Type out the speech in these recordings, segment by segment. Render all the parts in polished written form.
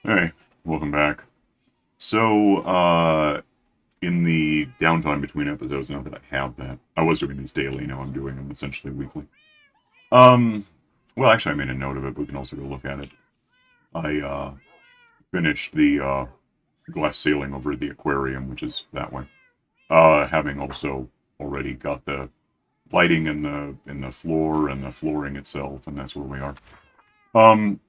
Hey, welcome back. So, in the downtime between episodes, now that I have that, I was doing these daily, now I'm doing them essentially weekly. Um, well, actually, I made a note of it, but we can also go look at it. I, finished the, glass ceiling over at the aquarium, which is that way. Having also already got the lighting in the floor and the flooring itself, and that's where we are. Um,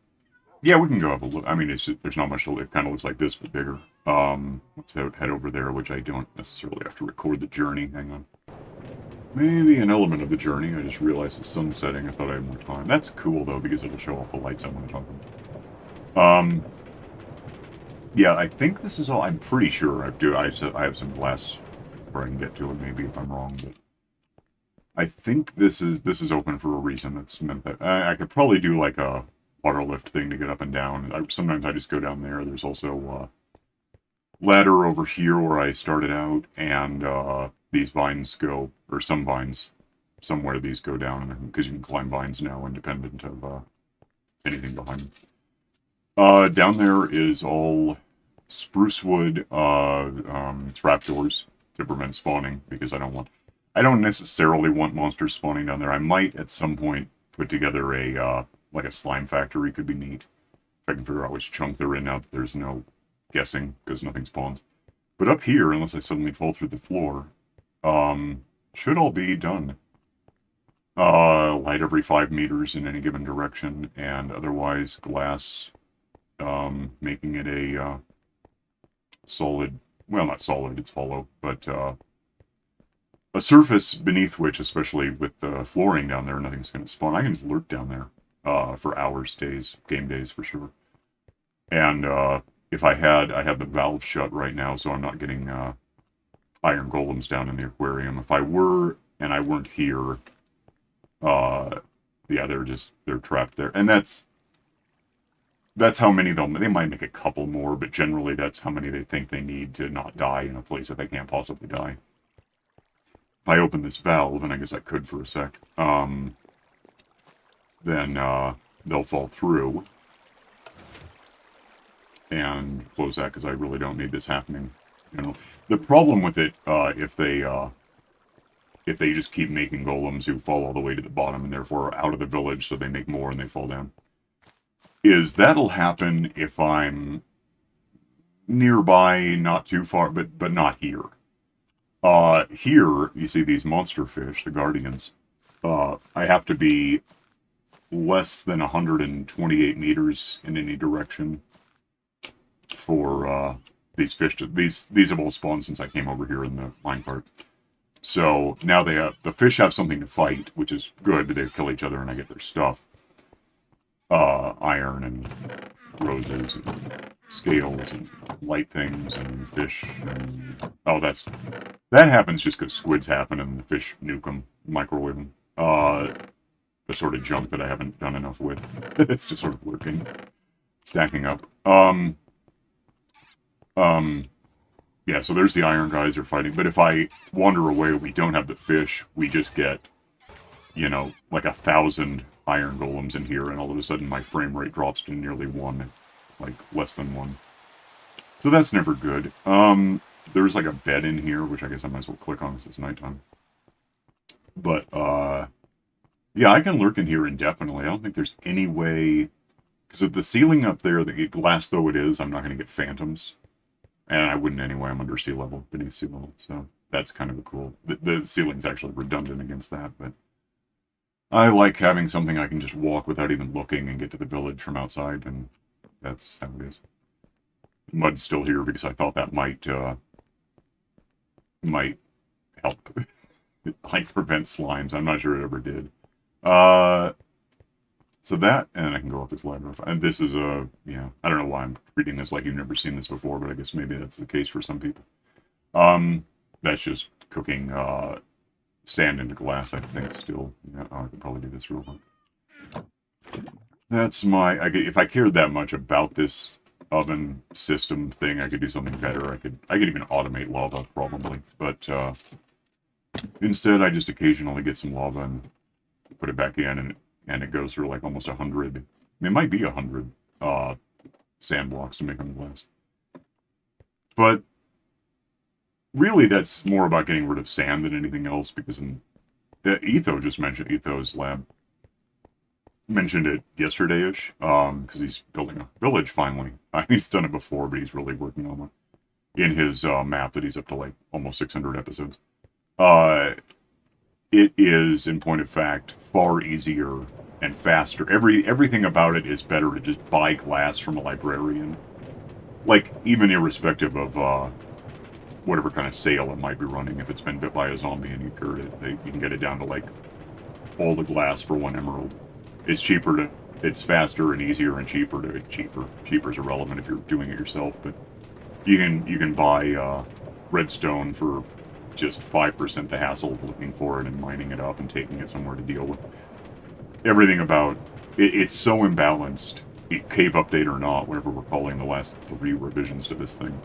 Yeah, we can go have a look. I mean, there's not much to look. It kind of looks like this, but bigger. Let's head over there, which I don't necessarily have to record the journey. Hang on. Maybe an element of the journey. I just realized the sun's setting. I thought I had more time. That's cool, though, because it'll show off the lights I want to talk about. Yeah, I think this is all. I'm pretty sure I have some glass where I can get to it, maybe if I'm wrong, but I think this is open for a reason. That's meant that I could probably do like a water lift thing to get up and down. Sometimes I just go down there. There's also ladder over here where I started out, and these vines go, or some vines, somewhere these go down, because you can climb vines now independent of anything behind them. Down there is all spruce wood trapdoors to prevent spawning, because I don't necessarily want monsters spawning down there. I might at some point put together a like a slime factory. Could be neat if I can figure out which chunk they're in now that there's no guessing because nothing spawns. But up here, unless I suddenly fall through the floor, should all be done. Light every 5 meters in any given direction, and otherwise glass, making it a solid. Well, not solid; it's hollow, but a surface beneath which, especially with the flooring down there, nothing's going to spawn. I can just lurk down there for hours, days, game days for sure. And if I have the valve shut right now, so I'm not getting iron golems down in the aquarium. If I were and I weren't here, uh, yeah, they're trapped there, and that's how many they might make a couple more, but generally that's how many they think they need to not die in a place that they can't possibly die. If I open this valve, and I guess I could for a sec, then they'll fall through and close that because I really don't need this happening. You know, the problem with it, if they just keep making golems who fall all the way to the bottom and therefore are out of the village, so they make more and they fall down, is that'll happen if I'm nearby, not too far, but not here. Here you see these monster fish, the guardians. I have to be less than 128 meters in any direction for these fish to these have all spawned since I came over here in the minecart. So now the fish have something to fight, which is good. They kill each other and I get their stuff, iron and roses and scales and light things and fish. And, oh, that happens just because squids happen and the fish nuke them, microwave them. The sort of junk that I haven't done enough with. It's just sort of lurking, stacking up. Um, yeah, so there's the iron guys are fighting. But if I wander away, we don't have the fish. We just get, like 1,000 iron golems in here, and all of a sudden my frame rate drops to nearly one, like less than one. So that's never good. There's like a bed in here, which I guess I might as well click on because it's nighttime. But yeah, I can lurk in here indefinitely. I don't think there's any way because of the ceiling up there, the glass though it is, I'm not going to get phantoms. And I wouldn't anyway. I'm under sea level, beneath sea level, so that's kind of a cool. The ceiling's actually redundant against that, but I like having something I can just walk without even looking and get to the village from outside, and that's how it is. Mud's still here because I thought that might help, like prevent slimes. I'm not sure it ever did. Uh, so that, and I can go up this ladder. And this is I don't know why I'm treating this like you've never seen this before, but I guess maybe that's the case for some people. That's just cooking sand into glass, I think, still. Yeah, I could probably do this real quick. That's if I cared that much about this oven system thing, I could do something better. I could even automate lava, probably. But instead, I just occasionally get some lava and put it back in, and it goes through like almost 100. It might be 100 sand blocks to make them glass. But really, that's more about getting rid of sand than anything else, because Etho's lab mentioned it yesterday-ish, because he's building a village finally. I mean, he's done it before, but he's really working on one in his map that he's up to like almost 600 episodes. It is, in point of fact, far easier and faster. Everything about it is better to just buy glass from a librarian, like even irrespective of whatever kind of sale it might be running. If it's been bit by a zombie and you cured it, you can get it down to like all the glass for 1 emerald. It's faster and easier and cheaper. Cheaper is irrelevant if you're doing it yourself, but you can buy redstone for just 5% the hassle of looking for it and mining it up and taking it somewhere to deal with. Everything about it's so imbalanced, cave update or not, whatever we're calling the last 3 revisions to this thing.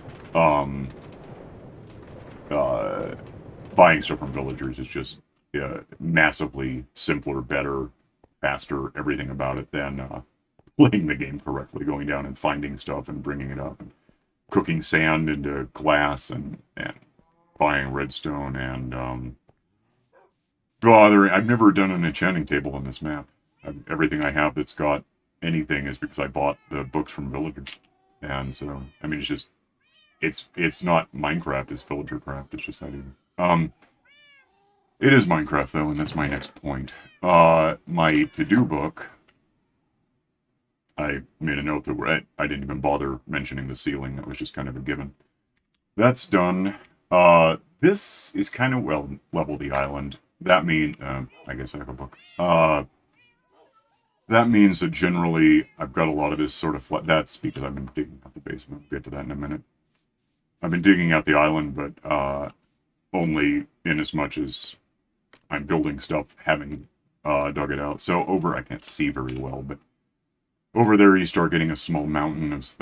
Buying stuff from villagers is just massively simpler, better, faster, everything about it than playing the game correctly, going down and finding stuff and bringing it up, and cooking sand into glass, and buying redstone, and I've never done an enchanting table on this map. Everything I have that's got anything is because I bought the books from villagers. And so, I mean, it's not Minecraft, it's villagercraft, it's just that easy. It is Minecraft, though, and that's my next point. My to-do book, I made a note that I didn't even bother mentioning the ceiling. That was just kind of a given. That's done. This is kind of, well, level the island. That means, I guess I have a book. That means that generally I've got a lot of this sort of, that's because I've been digging out the basement. We'll get to that in a minute. I've been digging out the island, but only in as much as I'm building stuff, having dug it out. So I can't see very well, but over there you start getting a small mountain of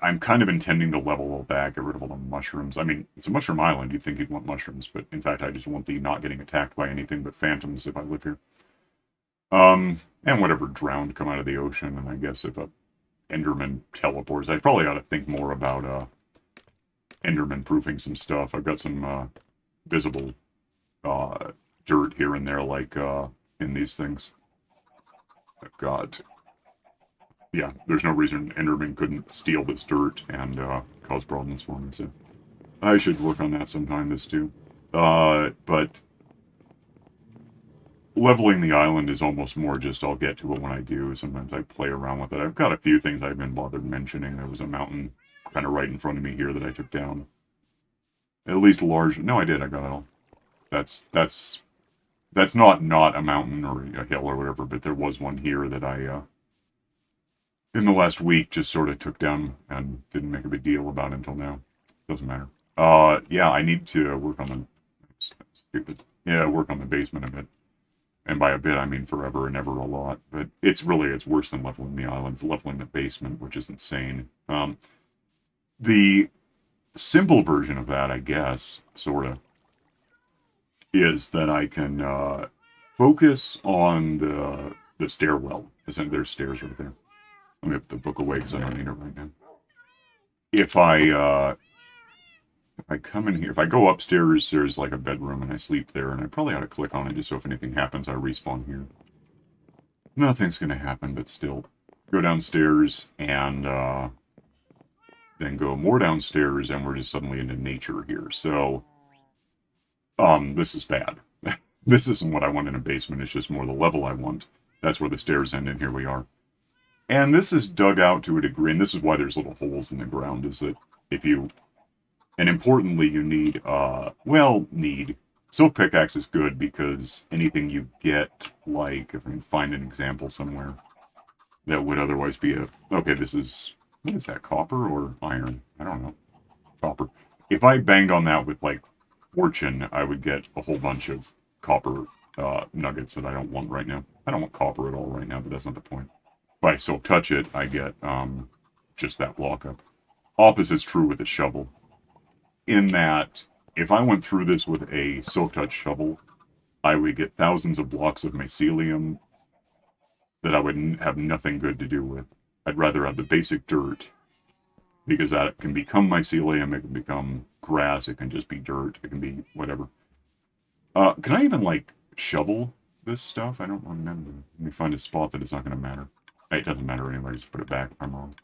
I'm kind of intending to level all that, get rid of all the mushrooms. I mean, it's a mushroom island, you'd think you'd want mushrooms, but in fact I just want the not getting attacked by anything but phantoms if I live here. And whatever drowned come out of the ocean, and I guess if a Enderman teleports, I probably ought to think more about Enderman proofing some stuff. I've got some visible dirt here and there, like in these things. I've got, yeah, there's no reason Enderman couldn't steal this dirt and cause problems for me, so I should work on that sometime, this too. But leveling the island is almost more just I'll get to it when I do. Sometimes I play around with it. I've got a few things I haven't bothered mentioning. There was a mountain kind of right in front of me here that I took down. At least large. No, I did. I got it all. That's not a mountain or a hill or whatever, but there was one here that I in the last week just sort of took down and didn't make a big deal about it until now. Doesn't matter. Yeah, I need to work on work on the basement a bit. And by a bit, I mean forever and ever a lot. But it's worse than leveling the island. It's leveling the basement, which is insane. The simple version of that, I guess, sort of, is that I can focus on the stairwell. There's stairs right there. Let me put the book away because I don't need it right now. If I come in here, if I go upstairs, there's like a bedroom and I sleep there, and I probably ought to click on it just so if anything happens, I respawn here. Nothing's going to happen, but still. Go downstairs and then go more downstairs, and we're just suddenly into nature here. So, this is bad. This isn't what I want in a basement, it's just more the level I want. That's where the stairs end, and here we are. And this is dug out to a degree, and this is why there's little holes in the ground, is that if you... And importantly, you need, silk pickaxe is good because anything you get, like, if I can find an example somewhere, that would otherwise be what is that, copper or iron? I don't know. Copper. If I banged on that with, like, fortune, I would get a whole bunch of copper nuggets that I don't want right now. I don't want copper at all right now, but that's not the point. If I silk touch it, I get just that block up. Opposite's true with a shovel. In that, if I went through this with a silk touch shovel, I would get thousands of blocks of mycelium that I would have nothing good to do with. I'd rather have the basic dirt because that can become mycelium, it can become grass, it can just be dirt, it can be whatever. Can I even, like, shovel this stuff? I don't remember. Let me find a spot that it's not going to matter. Hey, it doesn't matter anyway, just put it back if I'm wrong.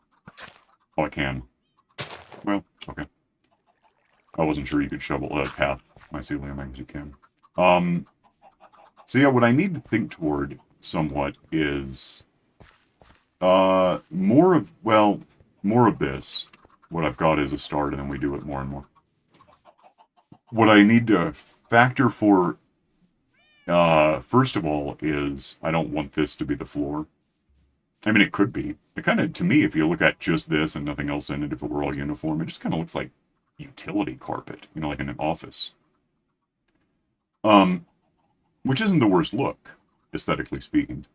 Oh, I can. Well, okay. I wasn't sure you could shovel a path mycelium, I guess you can. So yeah, what I need to think toward somewhat is more of this. What I've got is a start, and then we do it more and more. What I need to factor for, first of all, is I don't want this to be the floor. I mean, it could be. It kind of, to me, if you look at just this and nothing else in it, if it were all uniform, it just kind of looks like utility carpet, you know, like in an office. Um, which isn't the worst look, aesthetically speaking.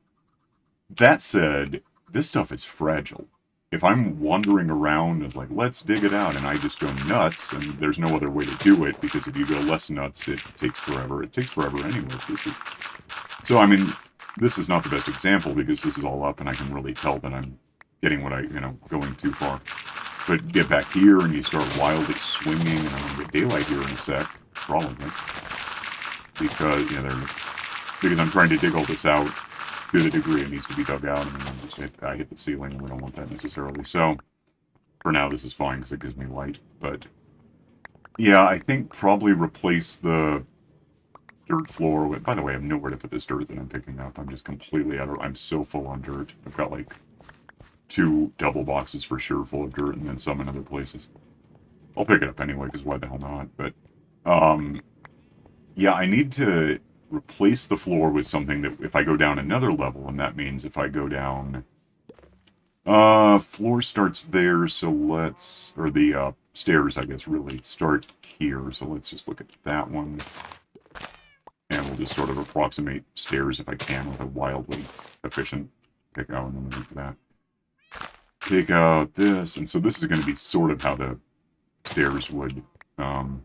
That said, this stuff is fragile. If I'm wandering around and like, let's dig it out, and I just go nuts, and there's no other way to do it, because if you go less nuts, it takes forever. It takes forever anyway. So, I mean, this is not the best example, because this is all up, and I can really tell that I'm getting going too far. But get back here, and you start wildly swinging, and I'm going to get daylight here in a sec, probably. Because, because I'm trying to dig all this out to the degree it needs to be dug out, and then I hit the ceiling, and we don't want that necessarily. So, for now, this is fine, because it gives me light. But, yeah, I think probably replace the dirt floor with... By the way, I have nowhere to put this dirt that I'm picking up. I'm just completely I'm so full on dirt. I've got, like, 2 double boxes for sure full of dirt, and then some in other places. I'll pick it up anyway, because why the hell not? But, yeah, I need to replace the floor with something that if I go down another level, and that means if I go down... floor starts there, so let's... Or the, stairs, I guess, really start here. So let's just look at that one. And we'll just sort of approximate stairs if I can with a wildly efficient pick out, and then we'll do that. Pick out this, and so this is going to be sort of how the stairs would, would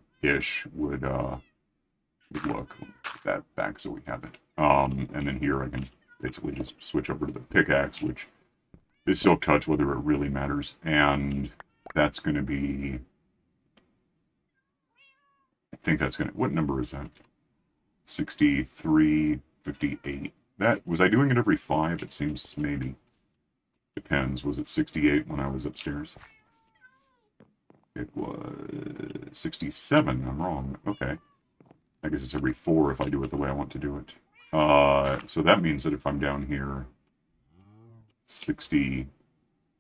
look. Put that back so we have it. And then here I can basically just switch over to the pickaxe, which is silk touch, whether it really matters. And that's going to be... I think that's going to... What number is that? 63, 58. That... Was I doing it every 5? It seems maybe. Depends. Was it 68 when I was upstairs? It was 67. I'm wrong. Okay. I guess it's every 4 if I do it the way I want to do it. So that means that if I'm down here, 60,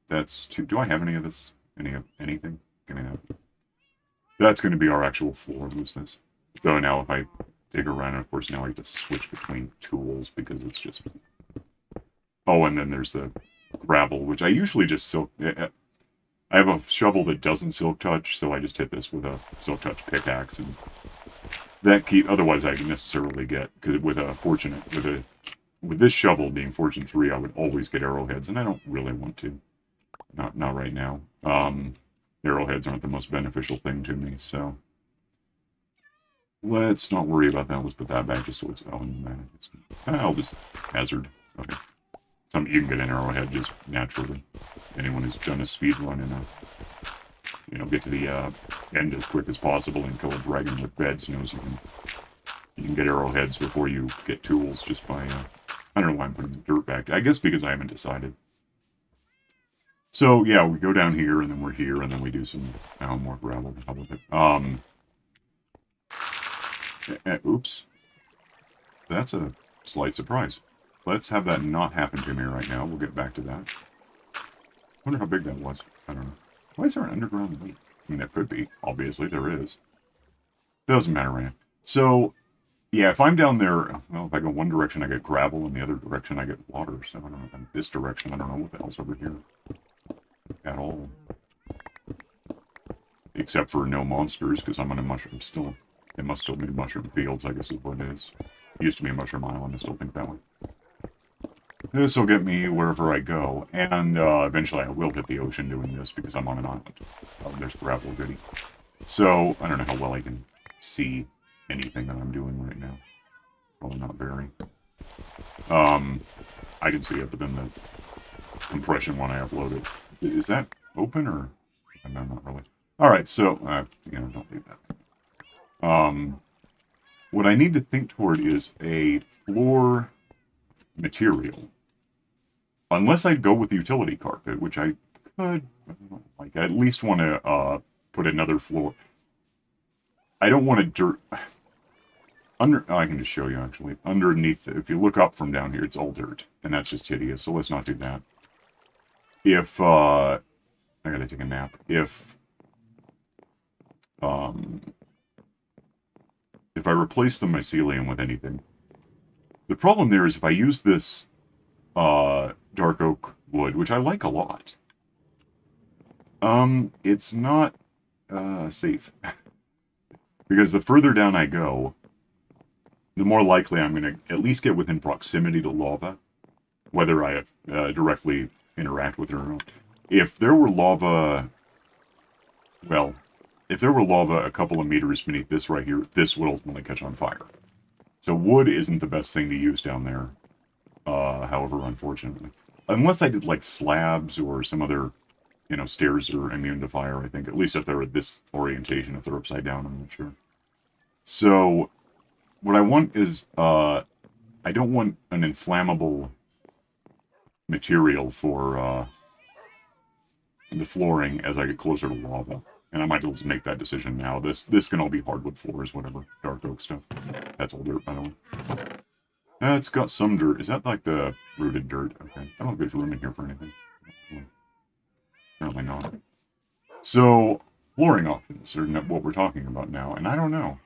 that's 2. Do I have any of this? Anything? Give me that. That's going to be our actual floor. Who's this? So now if I dig around, of course, now I have to switch between tools because it's just... Oh, and then there's the gravel, which I usually just silk... I have a shovel that doesn't silk touch, so I just hit this with a silk touch pickaxe, and that otherwise I necessarily get, because with this shovel being Fortune 3, I would always get arrowheads, and I don't really want to. Not right now. Arrowheads aren't the most beneficial thing to me, so let's not worry about that. Let's put that back just so it's... I'll just hazard. Okay. You can get an arrowhead just naturally. Anyone who's done a speed run and get to the end as quick as possible and kill a dragon with beds knows you can get arrowheads before you get tools just by I don't know why I'm putting the dirt back. I guess because I haven't decided. So yeah, we go down here and then we're here and then we do some more gravel to help with it. Oops. That's a slight surprise. Let's have that not happen to me right now. We'll get back to that. I wonder how big that was. I don't know. Why is there an underground leak? I mean, there could be. Obviously, there is. Doesn't matter right now. So, yeah, if I'm down there, well, if I go one direction, I get gravel, and the other direction, I get water. So, I don't know. In this direction, I don't know what the hell's over here. At all. Except for no monsters, because I'm on a mushroom still. It must still be mushroom fields, I guess is what it is. It used to be a mushroom island. I still think that way. This will get me wherever I go, and eventually I will hit the ocean doing this because I'm on an island. Oh, there's gravel goody. So, I don't know how well I can see anything that I'm doing right now. Probably not very. I can see it, but then the compression when I upload it. Is that open, or No, not really. Alright, so, don't leave that. What I need to think toward is a floor material. Unless I'd go with utility carpet, which I could, like, I at least want to put another floor. I don't want to dirt. I can just show you actually. Underneath, if you look up from down here, it's all dirt, and that's just hideous. So let's not do that. If I gotta take a nap. If I replace the mycelium with anything, the problem there is if I use this dark oak wood, which I like a lot, it's not safe because the further down I go, the more likely I'm going to at least get within proximity to lava, whether I directly interact with it or not. If there were lava, well, if there were lava a couple of meters beneath this right here, this would ultimately catch on fire. So wood isn't the best thing to use down there, however, unfortunately. Unless I did, like, slabs or some other, stairs are immune to fire, I think. At least if they're at this orientation. If they're upside down, I'm not sure. So, what I want is, I don't want an inflammable material for, the flooring as I get closer to lava. And I might be able to make that decision now. This can all be hardwood floors, whatever. Dark oak stuff. That's all dirt, by the way. It's got some dirt. Is that like the rooted dirt? Okay. I don't think there's room in here for anything. Apparently not. So, flooring options are what we're talking about now. And I don't know.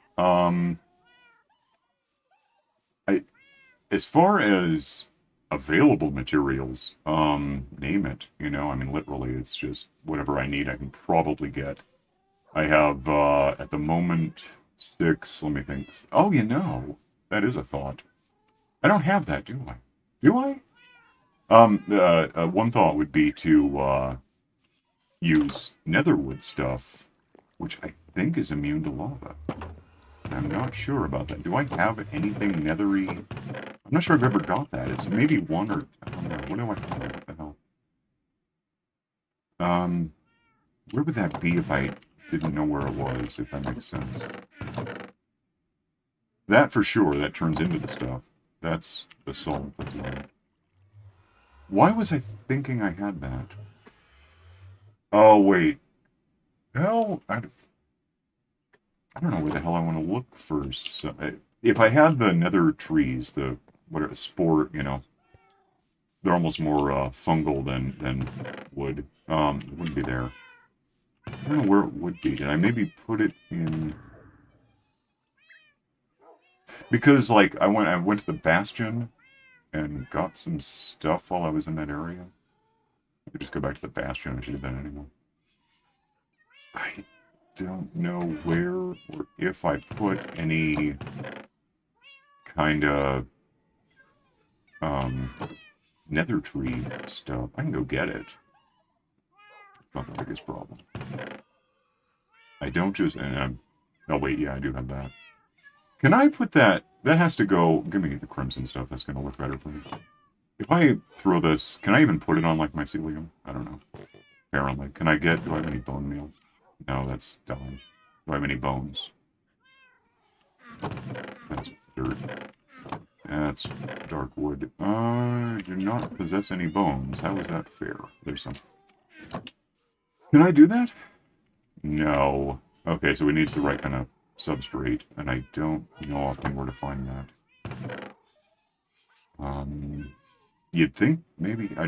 As far as available materials, name it. I mean, literally, it's just whatever I need, I can probably get. I have, at the moment, 6, let me think. Oh, that is a thought. I don't have that, do I? Do I? One thought would be to, use netherwood stuff, which I think is immune to lava. I'm not sure about that. Do I have anything nethery? I'm not sure I've ever got that. It's maybe one or... I don't know. What do I have? What the hell? Where would that be if I didn't know where it was, if that makes sense? That for sure, that turns into the stuff. That's the salt. That's right. Why was I thinking I had that? Oh, wait. Hell, I don't know where the hell I want to look for. If I had the nether trees, the spore, they're almost more fungal than wood. It wouldn't be there. I don't know where it would be. Did I maybe put it in? Because like I went to the bastion and got some stuff while I was in that area. I could just go back to the bastion. I should have done it anyway. I don't know where or if I put any kind of nether tree stuff. I can go get it. It's not the biggest problem. I don't just... oh, wait, yeah, I do have that. Can I put that... That has to go... Give me the crimson stuff. That's going to look better for me. If I throw this... Can I even put it on, like, mycelium? I don't know. Apparently. Do I have any bone meal? No, that's done. Do I have any bones? That's dirt. That's dark wood. I do not possess any bones. How is that fair? There's some. Can I do that? No. Okay, so it needs the right kind of substrate, and I don't know often where to find that. You'd think maybe I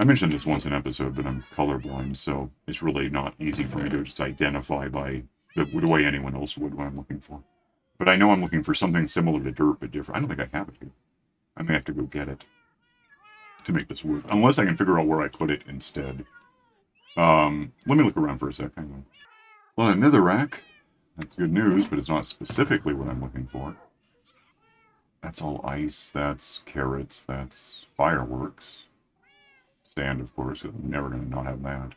mentioned this once in an episode, but I'm colorblind, so it's really not easy for me to just identify by the way anyone else would what I'm looking for. But I know I'm looking for something similar to dirt, but different. I don't think I have it here. I may have to go get it to make this work. Unless I can figure out where I put it instead. Let me look around for a sec. Hang on. Well, a netherrack. That's good news, but it's not specifically what I'm looking for. That's all ice. That's carrots. That's fireworks. Sand, of course, because I'm never going to not have that.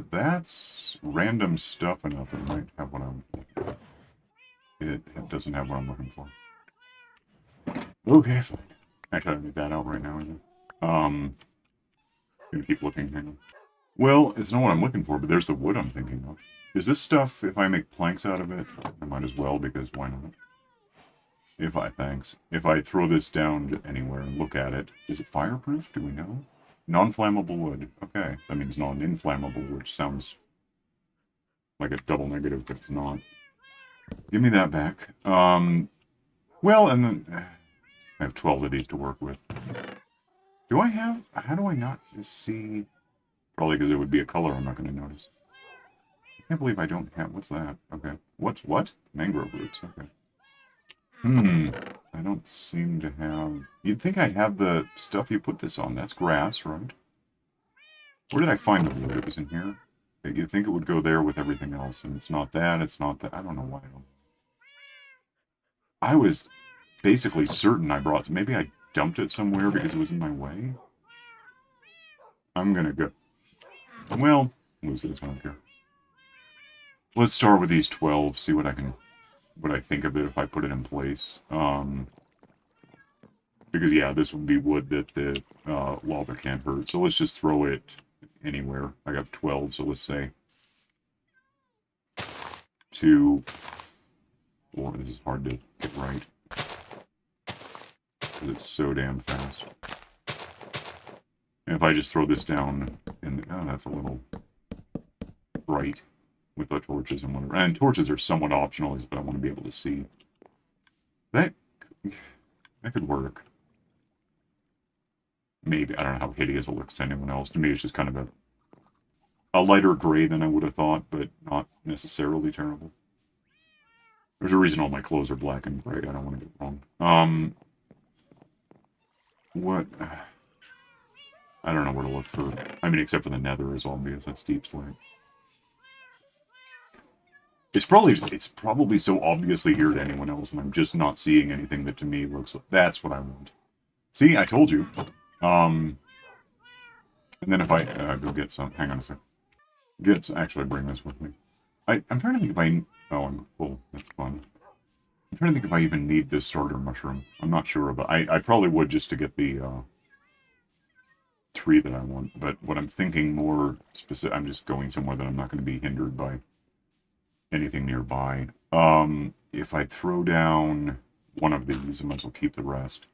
That's random stuff enough. It might have what I'm looking for. It doesn't have what I'm looking for. Okay, fine. Actually, I don't need that out right now, either. Gonna keep looking. Hang on. Well, it's not what I'm looking for, but there's the wood I'm thinking of. Is this stuff, if I make planks out of it, I might as well, because why not? Thanks. If I throw this down anywhere and look at it, is it fireproof? Do we know? Non-flammable wood. Okay, that means non-inflammable, which sounds like a double negative, but it's not. Give me that back. Well, and then I have 12 of these to work with. Do I have... How do I not just see... Probably because it would be a color I'm not going to notice. I can't believe I don't have... What's that? Okay. What? Mangrove roots. Okay. I don't seem to have... You'd think I'd have the stuff you put this on. That's grass, right? Where did I find the wood? It was in here? You'd think it would go there with everything else, and it's not that, it's not that. I don't know why. I was basically certain I brought... Maybe I dumped it somewhere because it was in my way? I'm gonna go... Well, lose this, I don't care. Let's start with these 12, see what I think of it if I put it in place. Because, yeah, this would be wood that the lava can't hurt. So let's just throw it anywhere. I got 12, so let's say 2, 4. This is hard to get right. Because it's so damn fast. And if I just throw this down, oh, that's a little bright with the torches and whatever. And torches are somewhat optional, but I want to be able to see. That could work. Maybe. I don't know how hideous it looks to anyone else. To me, it's just kind of a lighter gray than I would have thought, but not necessarily terrible. There's a reason all my clothes are black and gray. I don't want to get wrong. What? I don't know where to look for... I mean, except for the nether is obvious. That's deep slate. It's probably so obviously here to anyone else, and I'm just not seeing anything that to me looks like... That's what I want. See, I told you. And then if I go get some... Hang on a sec. Actually, bring this with me. I'm trying to think if I... Oh, I'm full. That's fun. I'm trying to think if I even need this starter mushroom. I'm not sure, but I probably would just to get the tree that I want. But what I'm thinking more specific... I'm just going somewhere that I'm not going to be hindered by anything nearby. If I throw down one of these, I might as well keep the rest.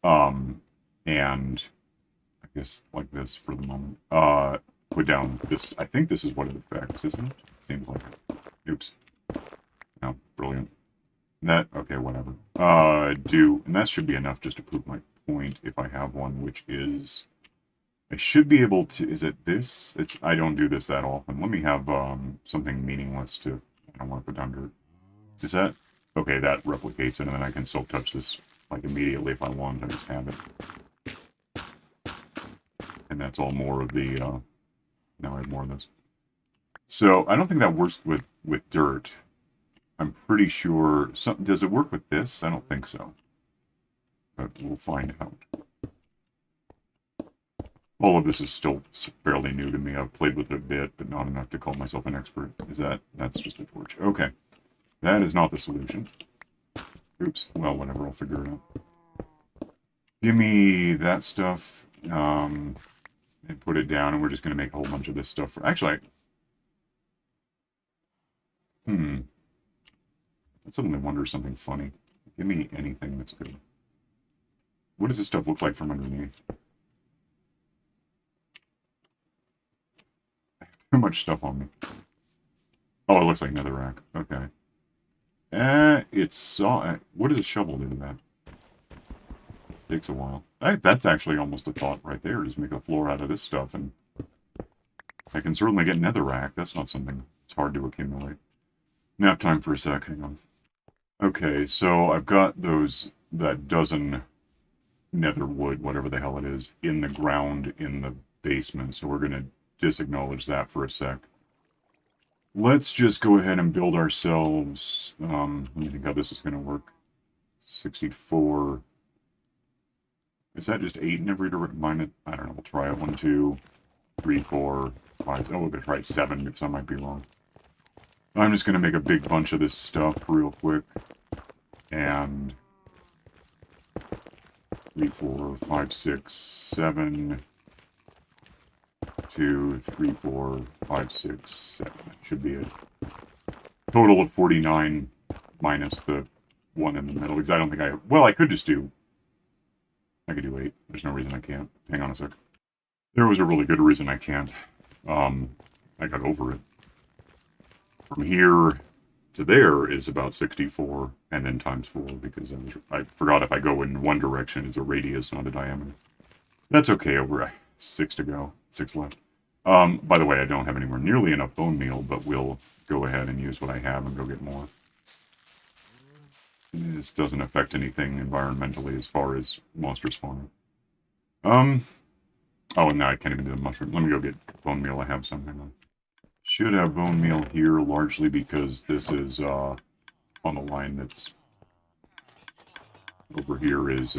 And I guess like this for the moment. Put down this. I think this is what it affects, isn't it? Seems like it. Oops. No, brilliant. That, okay, whatever. And that should be enough just to prove my point if I have one, which is... I should be able to... Is it this? I don't do this that often. Let me have something meaningless to... I don't want to put down dirt. Is that... Okay, that replicates it, and then I can silk touch this like immediately if I want. I just have it. And that's all more of the... Now I have more of this. So, I don't think that works with dirt. I'm pretty sure... Does it work with this? I don't think so. But we'll find out. All of this is still fairly new to me. I've played with it a bit, but not enough to call myself an expert. That's just a torch. Okay. That is not the solution. Oops. Well, whatever. I'll figure it out. Give me that stuff, and put it down, and we're just going to make a whole bunch of this stuff. Actually, I'm suddenly wonder something funny. Give me anything that's good. What does this stuff look like from underneath? Too much stuff on me. Oh, it looks like netherrack. Okay. What does a shovel do to that? Takes a while. That's actually almost a thought right there. Just make a floor out of this stuff, and I can certainly get netherrack. That's not something that's hard to accumulate. Nap time for a sec. Hang on. Okay, so I've got that dozen nether wood, whatever the hell it is, in the ground in the basement. So we're gonna disacknowledge that for a sec. Let's just go ahead and build ourselves, let me think how this is going to work. 64. Is that just 8 in every direction? I don't know, we'll try it. 1, 2, 3, 4, 5. Oh, we're going to try 7 because I might be wrong. I'm just going to make a big bunch of this stuff real quick. And 3, 4, 5, 6, 7, 2, 3, 4, 5, 6, 7. That should be it. Total of 49 minus the one in the middle. Because I don't think I... Well, I could just do... I could do 8. There's no reason I can't. Hang on a sec. There was a really good reason I can't. I got over it. From here to there is about 64, and then times 4, because I forgot if I go in one direction, it's a radius, not a diameter. That's okay, over 6 to go. 6 left. By the way, I don't have anywhere nearly enough bone meal, but we'll go ahead and use what I have and go get more. This doesn't affect anything environmentally as far as monster spawning. Oh, and now I can't even do the mushroom. Let me go get bone meal. I have some. Hang on. Should have bone meal here, largely because this is, on the line that's over here is,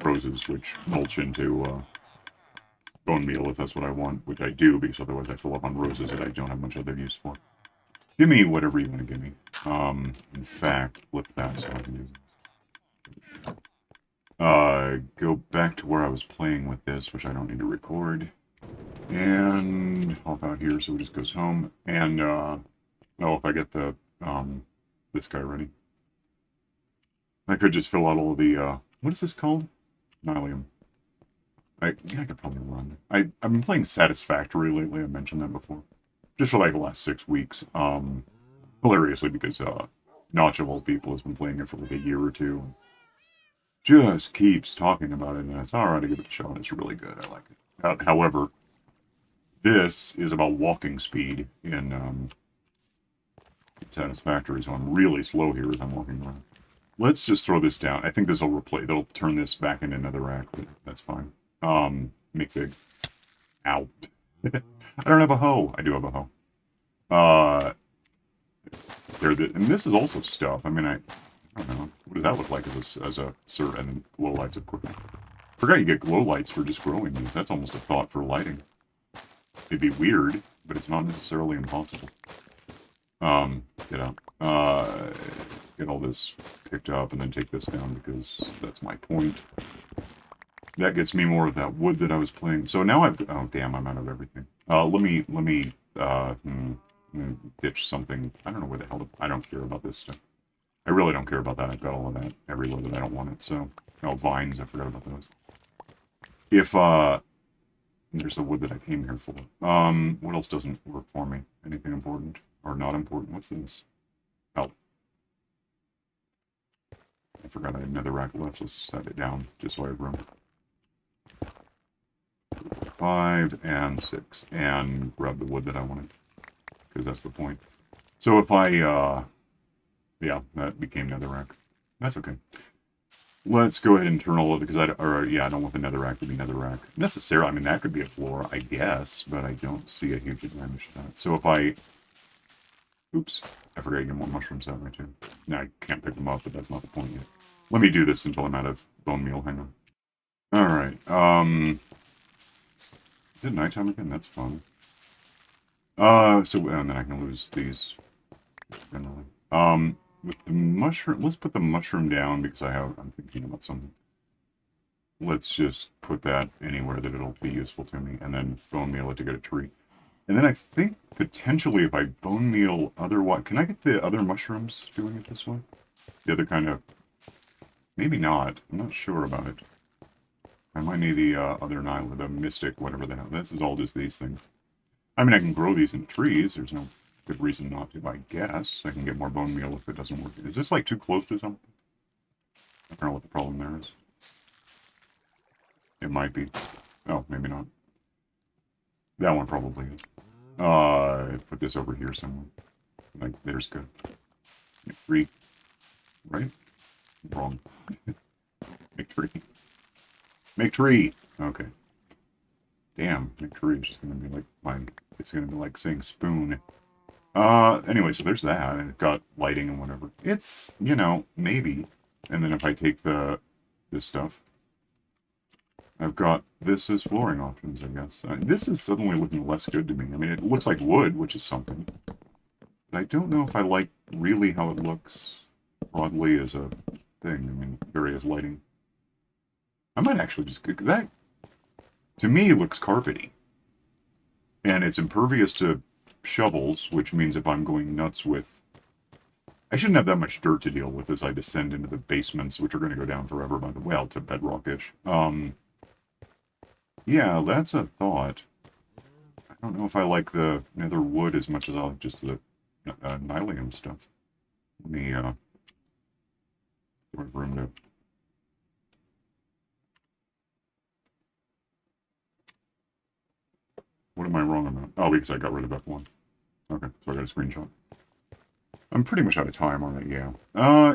roses, which mulch into, bone meal if that's what I want, which I do, because otherwise I fill up on roses that I don't have much other use for. Give me whatever you want to give me. In fact, flip that so I can do go back to where I was playing with this, which I don't need to record. And hop out here so it just goes home. And, oh, if I get the, this guy ready. I could just fill out all the, what is this called? Nylium. I could probably run. I've been playing Satisfactory lately, I mentioned that before. Just for like the last 6 weeks. Hilariously, because, Notch of all people has been playing it for like a year or two. Just keeps talking about it, and it's alright to give it a shot. It's really good. I like it. However, this is about walking speed in Satisfactory, so I'm really slow here as I'm walking around. Let's just throw this down. I think this will replace. That'll turn this back into another rack, but that's fine. Make big. Ow. I don't have a hoe. I do have a hoe. And this is also stuff. I mean, I don't know. What does that look like as a sir? And then glow lights, of course. Forgot you get glow lights for just growing these. That's almost a thought for lighting. It'd be weird, but it's not necessarily impossible. Get up. Get all this picked up and then take this down because that's my point. That gets me more of that wood that I was playing. So now oh damn, I'm out of everything. Let me ditch something. I don't know where the hell, I don't care about this stuff. I really don't care about that. I've got all of that everywhere that I don't want it, so. Oh, vines, I forgot about those. If, there's the wood that I came here for. What else doesn't work for me? Anything important? Or not important? What's this? Oh. I forgot I had another rack left. Let's set it down, just so I have room. 5 and 6. And grab the wood that I wanted. Because that's the point. So if I, yeah, that became netherrack. That's okay. Let's go ahead and turn all of it, because I don't want the netherrack to be netherrack. Necessarily, I mean, that could be a floor, I guess, but I don't see a huge advantage to that. So if I... Oops, I forgot you get more mushrooms out right too. Now I can't pick them up, but that's not the point yet. Let me do this until I'm out of bone meal, hang on. Alright, is it nighttime again? That's fun. And then I can lose these. Generally. With the mushroom, let's put the mushroom down because I'm thinking about something. Let's just put that anywhere that it'll be useful to me, and then bone meal it to get a tree. And then I think potentially if I bone meal otherwise, can I get the other mushrooms doing it this way? The other kind of, maybe not. I'm not sure about it. I might need the other Nile, the mystic, whatever the hell. This is all just these things. I mean, I can grow these in trees. There's no good reason not to, I guess. I can get more bone meal if it doesn't work. Is this, like, too close to something? I don't know what the problem there is. It might be. Oh, maybe not. That one probably is. Put this over here somewhere. Like, there's good. Make 3. Right? Wrong. Make 3. Make tree! Okay. Damn, make tree is just gonna be like it's gonna be like saying spoon. Anyway, so there's that, and it got lighting and whatever. It's, you know, maybe. And then if I take this stuff, I've got this as flooring options, I guess. This is suddenly looking less good to me. I mean, it looks like wood, which is something. But I don't know if I like really how it looks broadly as a thing. I mean, various lighting. I might actually just... That, to me, looks carpety. And it's impervious to shovels, which means if I'm going nuts with... I shouldn't have that much dirt to deal with as I descend into the basements, which are going to go down forever, by the way, well, to bedrock-ish. Yeah, that's a thought. I don't know if I like the nether wood as much as I like just the nylium stuff. Let me, room to... What am I wrong about? Oh, because I got rid of F1. Okay, so I got a screenshot. I'm pretty much out of time on it, yeah.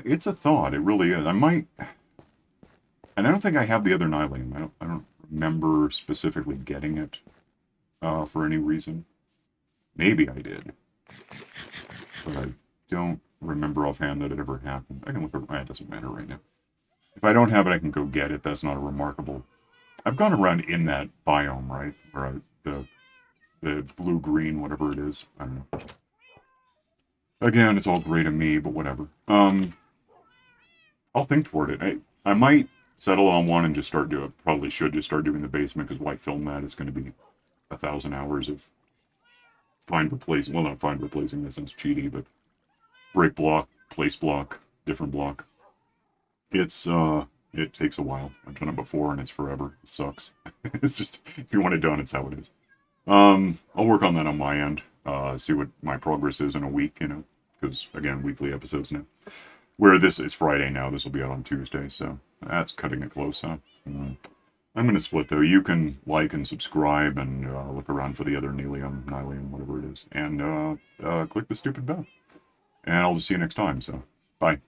It's a thought, it really is. I might... And I don't think I have the other nylium. I don't remember specifically getting it for any reason. Maybe I did. But I don't remember offhand that it ever happened. I can look at... It doesn't matter right now. If I don't have it, I can go get it. That's not a remarkable... I've gone around in that biome, right? Where the blue-green, whatever it is. I don't know. Again, it's all gray to me, but whatever. I'll think toward it. I might settle on one and just start doing... Probably should just start doing the basement, because why film that? It's going to be 1,000 hours of find replacing... Well, not find replacing, that sounds cheaty, but break block, place block, different block. It's, it takes a while. I've done it before, and it's forever. It sucks. It's just, if you want it done, it's how it is. I'll work on that on my end. See what my progress is in a week, you know, because, again, weekly episodes now. Where this is Friday now, this will be out on Tuesday, so that's cutting it close, huh? I'm going to split, though. You can like and subscribe and look around for the other nylium, whatever it is, and click the stupid bell. And I'll just see you next time, so bye.